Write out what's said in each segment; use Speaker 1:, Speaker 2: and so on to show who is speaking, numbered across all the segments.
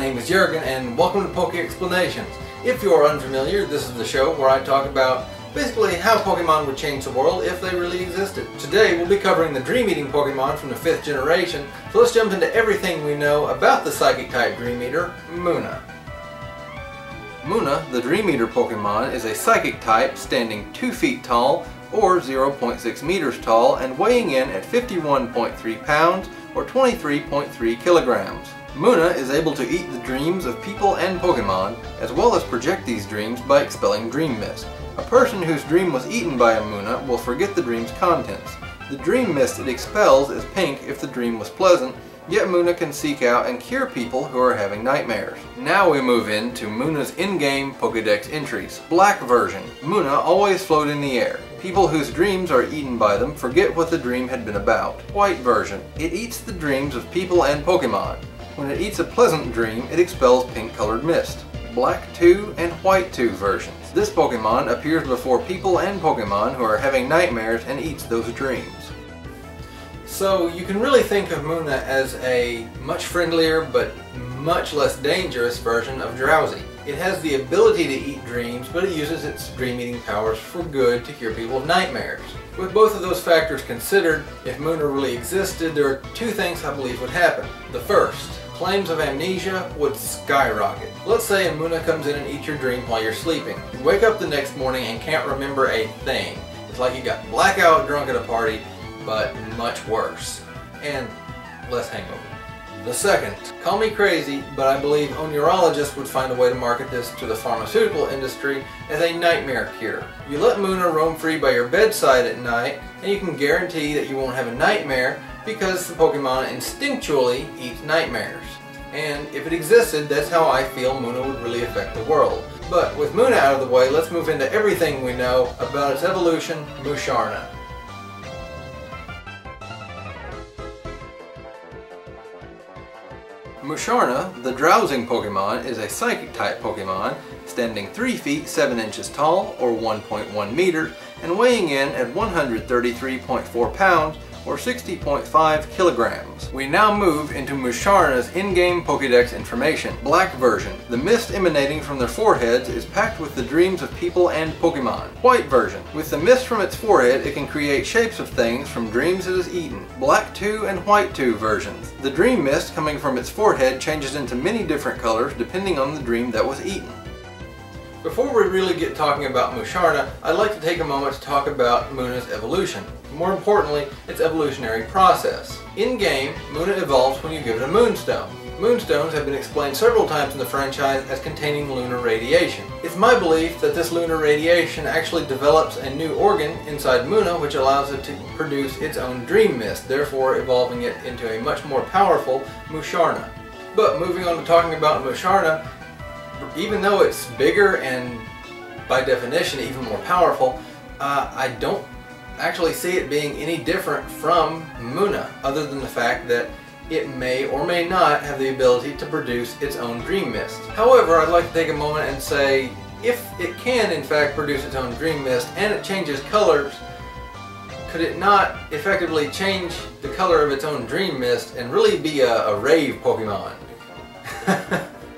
Speaker 1: name is Jurgen and welcome to PokeXplanations. If you are unfamiliar, this is the show where I talk about basically how Pokemon would change the world if they really existed. Today we'll be covering the Dream Eating Pokemon from the 5th generation, so let's jump into everything we know about the Psychic type Dream Eater, Munna. Munna, the Dream Eater Pokemon, is a Psychic type standing 2 feet tall or 0.6 meters tall and weighing in at 51.3 pounds or 23.3 kilograms. Munna is able to eat the dreams of people and Pokemon, as well as project these dreams by expelling dream mist. A person whose dream was eaten by a Munna will forget the dream's contents. The dream mist it expels is pink if the dream was pleasant, yet Munna can seek out and cure people who are having nightmares. Now we move into Munna's in-game Pokédex entries. Black version. Munna always float in the air. People whose dreams are eaten by them forget what the dream had been about. White version. It eats the dreams of people and Pokemon. When it eats a pleasant dream, it expels pink-colored mist. Black 2 and White 2 versions. This Pokemon appears before people and Pokemon who are having nightmares and eats those dreams. So you can really think of Munna as a much friendlier but much less dangerous version of Drowsy. It has the ability to eat dreams, but it uses its dream-eating powers for good to cure people of nightmares. With both of those factors considered, if Munna really existed, there are 2 things I believe would happen. The first, claims of amnesia would skyrocket. Let's say a Munna comes in and eats your dream while you're sleeping. You wake up the next morning and can't remember a thing. It's like you got blackout drunk at a party, but much worse. And less hangover. The second, call me crazy, but I believe oneurologists would find a way to market this to the pharmaceutical industry as a nightmare cure. You let Munna roam free by your bedside at night, and you can guarantee that you won't have a nightmare because the Pokemon instinctually eats nightmares. And if it existed, that's how I feel Munna would really affect the world. But with Munna out of the way, let's move into everything we know about its evolution, Musharna. Musharna, the drowsing Pokemon, is a Psychic type Pokemon, standing 3 feet 7 inches tall, or 1.1 meters, and weighing in at 133.4 pounds, or 60.5 kilograms. We now move into Musharna's in-game Pokédex information. Black version. The mist emanating from their foreheads is packed with the dreams of people and Pokemon. White version. With the mist from its forehead, it can create shapes of things from dreams it has eaten. Black 2 and White 2 versions. The dream mist coming from its forehead changes into many different colors depending on the dream that was eaten. Before we really get talking about Musharna, I'd like to take a moment to talk about Munna's evolution. More importantly, its evolutionary process. In-game, Munna evolves when you give it a Moonstone. Moonstones have been explained several times in the franchise as containing lunar radiation. It's my belief that this lunar radiation actually develops a new organ inside Munna which allows it to produce its own dream mist, therefore evolving it into a much more powerful Musharna. But moving on to talking about Musharna, even though it's bigger and by definition even more powerful, I don't actually see it being any different from Munna, other than the fact that it may or may not have the ability to produce its own dream mist. However, I'd like to take a moment and say, if it can in fact produce its own dream mist and it changes colors, could it not effectively change the color of its own dream mist and really be a rave Pokemon?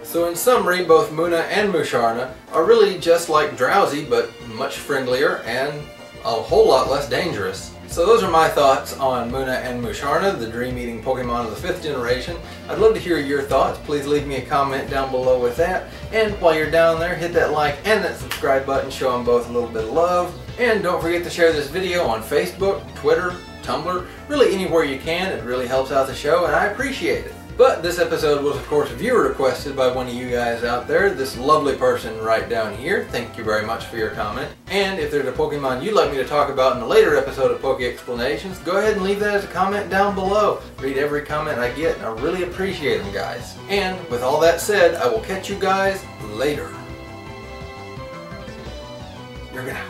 Speaker 1: So in summary, both Munna and Musharna are really just like Drowsy, but much friendlier and a whole lot less dangerous. So those are my thoughts on Munna and Musharna, the dream-eating Pokemon of the 5th generation. I'd love to hear your thoughts. Please leave me a comment down below with that. And while you're down there, hit that like and that subscribe button, show them both a little bit of love. And don't forget to share this video on Facebook, Twitter, Tumblr, really anywhere you can. It really helps out the show and I appreciate it. But this episode was of course viewer requested by one of you guys out there, this lovely person right down here. Thank you very much for your comment. And if there's a Pokemon you'd like me to talk about in a later episode of PokeXplanations, go ahead and leave that as a comment down below. Read every comment I get and I really appreciate them, guys. And with all that said, I will catch you guys later. You're gonna